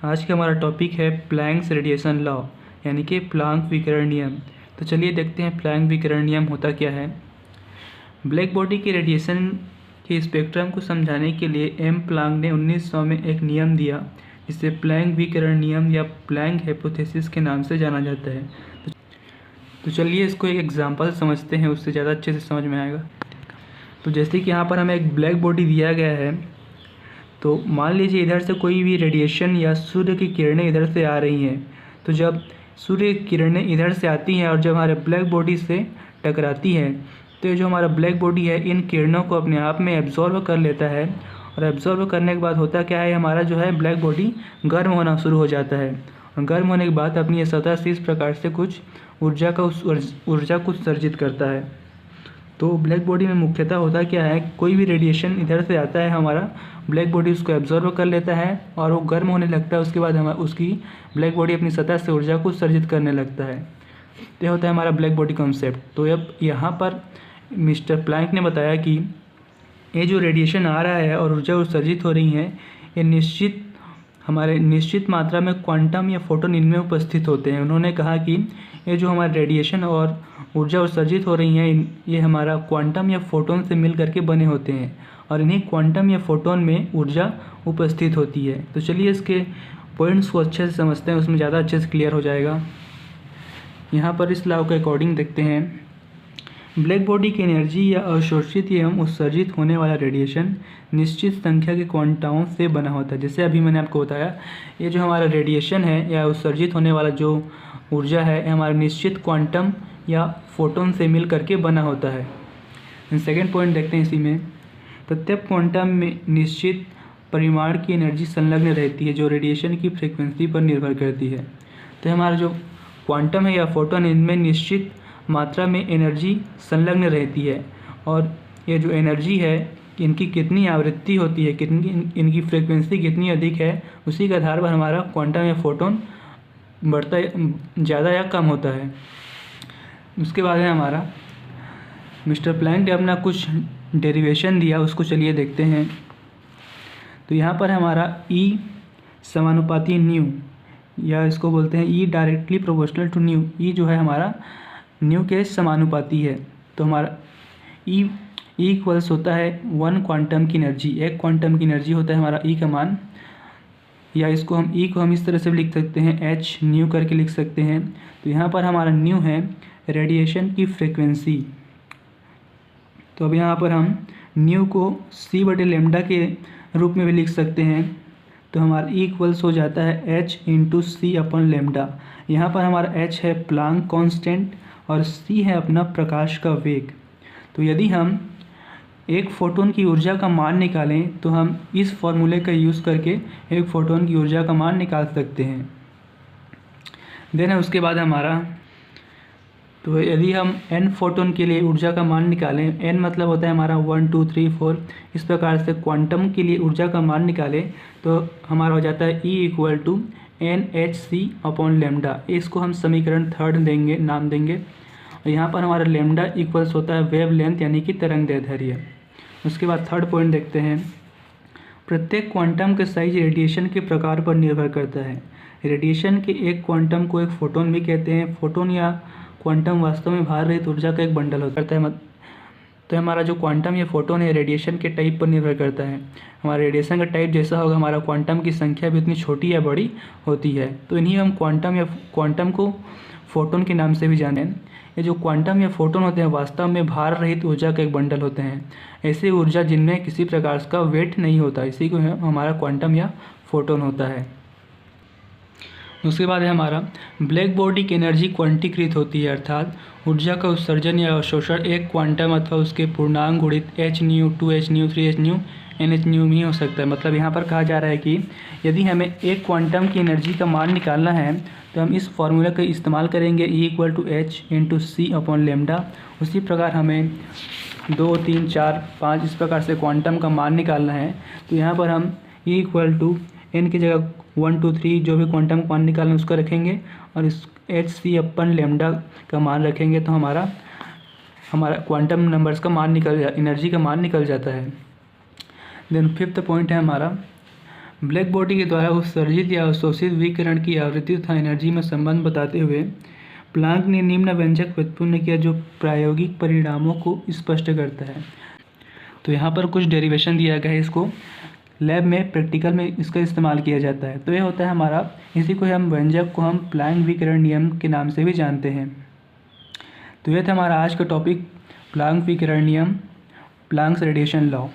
आज का हमारा टॉपिक है प्लैंक्स रेडिएशन लॉ यानी कि प्लैंक विकिरण नियम। तो चलिए देखते हैं प्लैंक विकिरण नियम होता क्या है। ब्लैक बॉडी के रेडिएशन के स्पेक्ट्रम को समझाने के लिए एम प्लैंक ने 1900 में एक नियम दिया जिसे प्लैंक विकिरण नियम या प्लैंक हाइपोथेसिस के नाम से जाना जाता है। तो चलिए इसको एक एग्जांपल समझते हैं, उससे ज़्यादा अच्छे से समझ में आएगा। तो जैसे कि यहाँ पर हमें एक ब्लैक बॉडी दिया गया है, तो मान लीजिए इधर से कोई भी रेडिएशन या सूर्य की किरणें इधर से आ रही हैं। तो जब सूर्य की किरणें इधर से आती हैं और जब हमारे ब्लैक बॉडी से टकराती हैं, तो ये जो हमारा ब्लैक बॉडी है इन किरणों को अपने आप में एब्जॉर्ब कर लेता है। और एब्जॉर्ब करने के बाद होता क्या है, हमारा जो है ब्लैक बॉडी गर्म होना शुरू हो जाता है। और गर्म होने के बाद अपनी सतह से इस प्रकार से कुछ ऊर्जा को उत्सर्जित करता है। तो ब्लैक बॉडी में मुख्यतः होता क्या है, कोई भी रेडिएशन इधर से आता है, हमारा ब्लैक बॉडी उसको एब्जॉर्ब कर लेता है और वो गर्म होने लगता है। उसके बाद उसकी ब्लैक बॉडी अपनी सतह से ऊर्जा को उत्सर्जित करने लगता है। तो यह होता है हमारा ब्लैक बॉडी कॉन्सेप्ट। तो अब यहाँ पर मिस्टर प्लैंक ने बताया कि ये जो रेडिएशन आ रहा है और ऊर्जा उत्सर्जित हो रही है, ये निश्चित मात्रा में क्वांटम या फोटोन इनमें उपस्थित होते हैं। उन्होंने कहा कि ये जो हमारे रेडिएशन और ऊर्जा उत्सर्जित हो रही हैं, ये हमारा क्वांटम या फोटोन से मिल करके बने होते हैं और इन्हीं क्वांटम या फोटोन में ऊर्जा उपस्थित होती है। तो चलिए इसके पॉइंट्स को अच्छे से समझते हैं, उसमें ज़्यादा अच्छे से क्लियर हो जाएगा। यहाँ पर इस लॉ के अकॉर्डिंग देखते हैं, ब्लैक बॉडी की एनर्जी या अवशोषित एवं उत्सर्जित होने वाला रेडिएशन निश्चित संख्या के क्वांटाओं से बना होता है। जैसे अभी मैंने आपको बताया, ये जो हमारा रेडिएशन है या उत्सर्जित होने वाला जो ऊर्जा है, हमारा निश्चित क्वांटम या फोटोन से मिल करके बना होता है। सेकेंड पॉइंट देखते हैं इसी में, प्रत्येक क्वांटम में निश्चित परिमाण की एनर्जी संलग्न रहती है जो रेडिएशन की फ्रीक्वेंसी पर निर्भर करती है। तो हमारा जो क्वांटम है या फोटोन, इनमें निश्चित मात्रा में एनर्जी संलग्न रहती है और ये जो एनर्जी है इनकी कितनी आवृत्ति होती है, इनकी फ्रीक्वेंसी कितनी अधिक है, उसी के आधार पर हमारा क्वांटम या फोटोन बढ़ता ज़्यादा या कम होता है। उसके बाद है हमारा मिस्टर प्लैंक ने अपना कुछ डेरिवेशन दिया, उसको चलिए देखते हैं। तो यहाँ पर हमारा ई समानुपाती न्यू, या इसको बोलते हैं E directly proportional to nu. E जो है हमारा न्यू के समानुपाती है। तो हमारा ई इक्वल्स होता है 1 क्वांटम की एनर्जी, एक क्वांटम की एनर्जी होता है हमारा ई का मान, या इसको हम ई को हम इस तरह से भी लिख सकते हैं, एच न्यू करके लिख सकते हैं। तो यहाँ पर हमारा न्यू है रेडिएशन की फ्रीक्वेंसी। तो अब यहाँ पर हम न्यू को c/λ के रूप में भी लिख सकते हैं। तो हमारा ई इक्वल्स हो जाता है h × c/λ। यहाँ पर हमारा h है प्लैंक कांस्टेंट और c है अपना प्रकाश का वेग। तो यदि हम एक फोटोन की ऊर्जा का मान निकालें तो हम इस फॉर्मूले का यूज़ करके एक फोटोन की ऊर्जा का मान निकाल सकते हैं। देन उसके बाद हमारा, तो यदि हम n फोटोन के लिए ऊर्जा का मान निकालें, n मतलब होता है हमारा 1 2 3 4, इस प्रकार से क्वांटम के लिए ऊर्जा का मान निकालें तो हमारा हो जाता है E = nhc/λ। इसको हम समीकरण 3 देंगे, नाम देंगे। और यहाँ पर हमारा लैम्डा इक्वल्स होता है वेव लेंथ यानी कि तरंग दैर्ध्य। उसके बाद थर्ड पॉइंट देखते हैं, प्रत्येक क्वांटम के साइज रेडिएशन के प्रकार पर निर्भर करता है। रेडिएशन के एक क्वांटम को एक फोटोन भी कहते हैं। फोटोन या क्वांटम वास्तव में भार रहित ऊर्जा का एक बंडल होता है। तो हमारा जो क्वांटम या फोटोन है रेडिएशन के टाइप पर निर्भर करता है। हमारा रेडिएशन का टाइप जैसा होगा, हमारा क्वांटम की संख्या भी उतनी छोटी या बड़ी होती है। तो इन्हीं हम क्वांटम को फोटोन के नाम से भी जाने। ये जो क्वांटम या फोटोन होते हैं वास्तव में भार रहित ऊर्जा का एक बंडल होते हैं। ऐसी ऊर्जा जिनमें किसी प्रकार का वेट नहीं होता, इसी को हमारा क्वांटम या फोटोन होता है। उसके बाद है हमारा ब्लैक बॉडी की एनर्जी क्वांटीकृत होती है, अर्थात ऊर्जा का उत्सर्जन या अवशोषण एक क्वांटम अथवा उसके पूर्णांक गुणित hν, 2hν, 3hν, nhν भी हो सकता है। मतलब यहाँ पर कहा जा रहा है कि यदि हमें एक क्वांटम की एनर्जी का मान निकालना है तो हम इस फॉर्मूला का इस्तेमाल करेंगे, E = h × c/λ। उसी प्रकार हमें 2 3 4 5 इस प्रकार से क्वांटम का मान निकालना है। तो यहाँ पर हम E = n की जगह 1 2 3 जो भी क्वांटम मान निकालना है उसका रखेंगे और इस hc/λ का मान रखेंगे। तो हमारा क्वांटम नंबर्स का मान एनर्जी का मान निकल जाता है। देन फिफ्थ पॉइंट है हमारा, ब्लैक बॉडी के द्वारा उत्सर्जित या अवशोषित विकिरण की आवृत्ति तथा एनर्जी में संबंध बताते हुए प्लांक ने निम्न व्यंजक व्युत्पन्न किया जो प्रायोगिक परिणामों को स्पष्ट करता है। तो यहाँ पर कुछ डेरिवेशन दिया गया है, इसको लैब में प्रैक्टिकल में इसका इस्तेमाल किया जाता है। तो यह होता है हमारा, इसी को हम व्यंजक को हम प्लांक विकिरण नियम के नाम से भी जानते हैं। तो यह था हमारा आज का टॉपिक, प्लांक विकिरण नियम, प्लांक्स रेडिएशन लॉ।